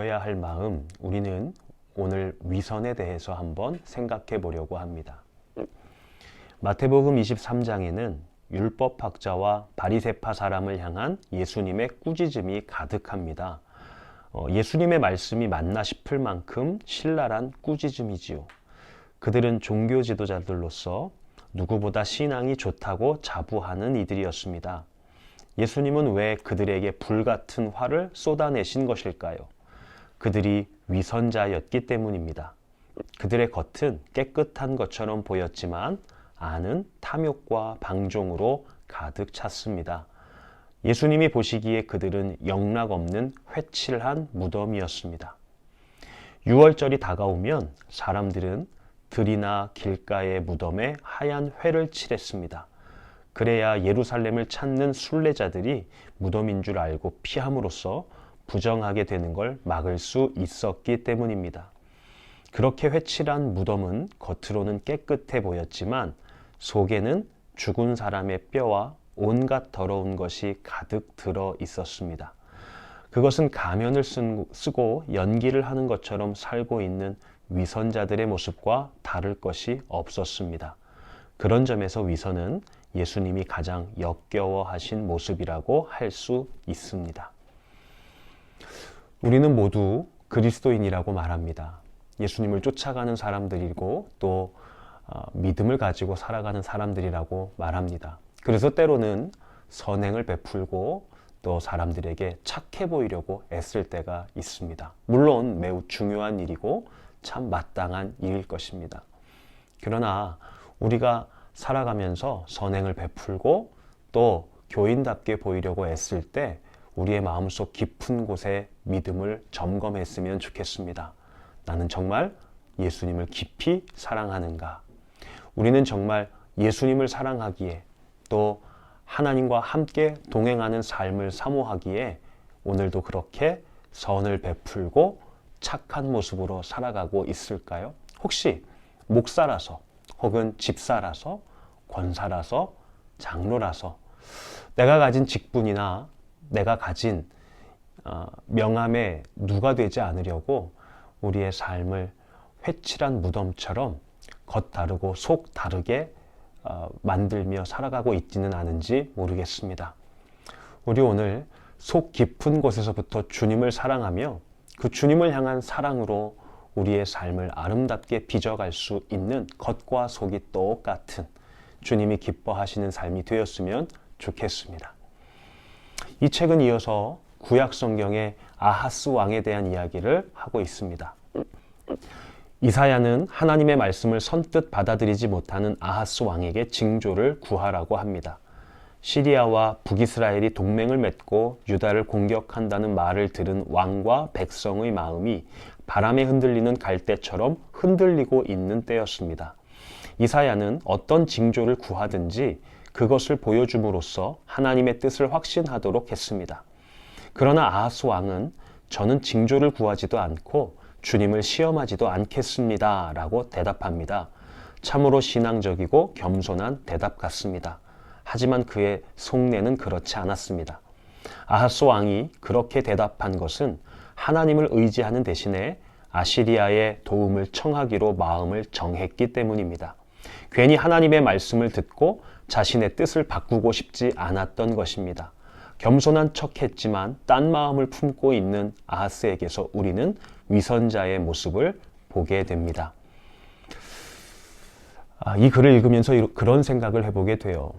가져야 할 마음, 우리는 오늘 위선에 대해서 한번 생각해 보려고 합니다. 마태복음 23장에는 율법학자와 바리새파 사람을 향한 예수님의 꾸짖음이 가득합니다. 예수님의 말씀이 맞나 싶을 만큼 신랄한 꾸짖음이지요. 그들은 종교 지도자들로서 누구보다 신앙이 좋다고 자부하는 이들이었습니다. 예수님은 왜 그들에게 불같은 화를 쏟아내신 것일까요? 그들이 위선자였기 때문입니다. 그들의 겉은 깨끗한 것처럼 보였지만 안은 탐욕과 방종으로 가득 찼습니다. 예수님이 보시기에 그들은 영락없는 회칠한 무덤이었습니다. 6월절이 다가오면 사람들은 들이나 길가의 무덤에 하얀 회를 칠했습니다. 그래야 예루살렘을 찾는 순례자들이 무덤인 줄 알고 피함으로써 부정하게 되는 걸 막을 수 있었기 때문입니다. 그렇게 회칠한 무덤은 겉으로는 깨끗해 보였지만 속에는 죽은 사람의 뼈와 온갖 더러운 것이 가득 들어 있었습니다. 그것은 가면을 쓰고 연기를 하는 것처럼 살고 있는 위선자들의 모습과 다를 것이 없었습니다. 그런 점에서 위선은 예수님이 가장 역겨워하신 모습이라고 할 수 있습니다. 우리는 모두 그리스도인이라고 말합니다. 예수님을 쫓아가는 사람들이고 또 믿음을 가지고 살아가는 사람들이라고 말합니다. 그래서 때로는 선행을 베풀고 또 사람들에게 착해 보이려고 애쓸 때가 있습니다. 물론 매우 중요한 일이고 참 마땅한 일일 것입니다. 그러나 우리가 살아가면서 선행을 베풀고 또 교인답게 보이려고 애쓸 때 우리의 마음속 깊은 곳에 믿음을 점검했으면 좋겠습니다. 나는 정말 예수님을 깊이 사랑하는가? 우리는 정말 예수님을 사랑하기에 또 하나님과 함께 동행하는 삶을 사모하기에 오늘도 그렇게 선을 베풀고 착한 모습으로 살아가고 있을까요? 혹시 목사라서 혹은 집사라서 권사라서 장로라서 내가 가진 직분이나 내가 가진 명함에 누가 되지 않으려고 우리의 삶을 회칠한 무덤처럼 겉 다르고 속 다르게 만들며 살아가고 있지는 않은지 모르겠습니다. 우리 오늘 속 깊은 곳에서부터 주님을 사랑하며 그 주님을 향한 사랑으로 우리의 삶을 아름답게 빚어갈 수 있는 겉과 속이 똑같은 주님이 기뻐하시는 삶이 되었으면 좋겠습니다. 이 책은 이어서 구약 성경의 아하스 왕에 대한 이야기를 하고 있습니다. 이사야는 하나님의 말씀을 선뜻 받아들이지 못하는 아하스 왕에게 징조를 구하라고 합니다. 시리아와 북이스라엘이 동맹을 맺고 유다를 공격한다는 말을 들은 왕과 백성의 마음이 바람에 흔들리는 갈대처럼 흔들리고 있는 때였습니다. 이사야는 어떤 징조를 구하든지 그것을 보여줌으로써 하나님의 뜻을 확신하도록 했습니다. 그러나 아하스 왕은 저는 징조를 구하지도 않고 주님을 시험하지도 않겠습니다 라고 대답합니다. 참으로 신앙적이고 겸손한 대답 같습니다. 하지만 그의 속내는 그렇지 않았습니다. 아하스 왕이 그렇게 대답한 것은 하나님을 의지하는 대신에 아시리아의 도움을 청하기로 마음을 정했기 때문입니다. 괜히 하나님의 말씀을 듣고 자신의 뜻을 바꾸고 싶지 않았던 것입니다. 겸손한 척했지만 딴 마음을 품고 있는 아하스에게서 우리는 위선자의 모습을 보게 됩니다. 이 글을 읽으면서 그런 생각을 해보게 돼요.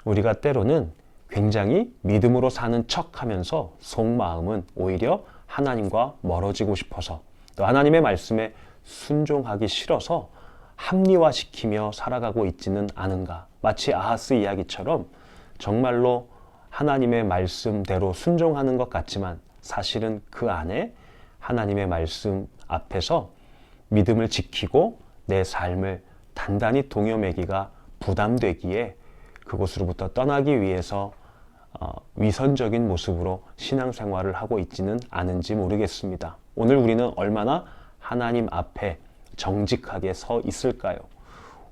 우리가 때로는 굉장히 믿음으로 사는 척하면서 속마음은 오히려 하나님과 멀어지고 싶어서 또 하나님의 말씀에 순종하기 싫어서 합리화시키며 살아가고 있지는 않은가. 마치 아하스 이야기처럼 정말로 하나님의 말씀대로 순종하는 것 같지만 사실은 그 안에 하나님의 말씀 앞에서 믿음을 지키고 내 삶을 단단히 동여매기가 부담되기에 그곳으로부터 떠나기 위해서 위선적인 모습으로 신앙생활을 하고 있지는 않은지 모르겠습니다. 오늘 우리는 얼마나 하나님 앞에 정직하게 서 있을까요?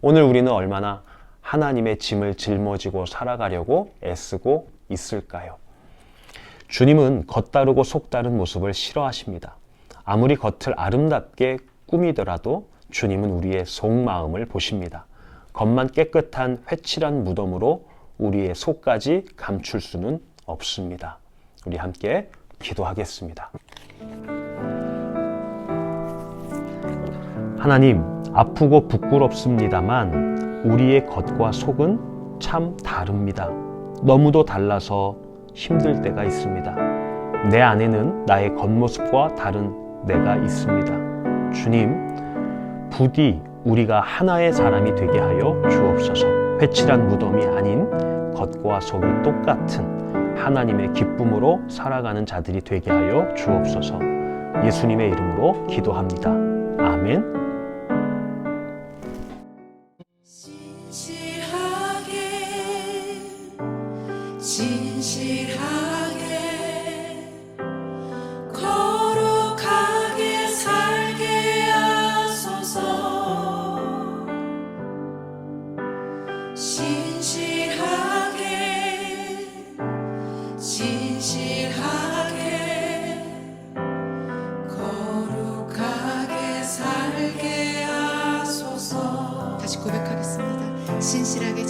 오늘 우리는 얼마나 하나님의 짐을 짊어지고 살아가려고 애쓰고 있을까요? 주님은 겉다르고 속다른 모습을 싫어하십니다. 아무리 겉을 아름답게 꾸미더라도 주님은 우리의 속마음을 보십니다. 겉만 깨끗한 회칠한 무덤으로 우리의 속까지 감출 수는 없습니다. 우리 함께 기도하겠습니다. 하나님, 아프고 부끄럽습니다만 우리의 겉과 속은 참 다릅니다. 너무도 달라서 힘들 때가 있습니다. 내 안에는 나의 겉모습과 다른 내가 있습니다. 주님, 부디 우리가 하나의 사람이 되게 하여 주옵소서. 회칠한 무덤이 아닌 겉과 속이 똑같은 하나님의 기쁨으로 살아가는 자들이 되게 하여 주옵소서. 예수님의 이름으로 기도합니다. 아멘. 진실하게 거룩하게 살게 하소서. 진실하게 거룩하게 살게 하소서. 다시 고백하겠습니다. 진실하게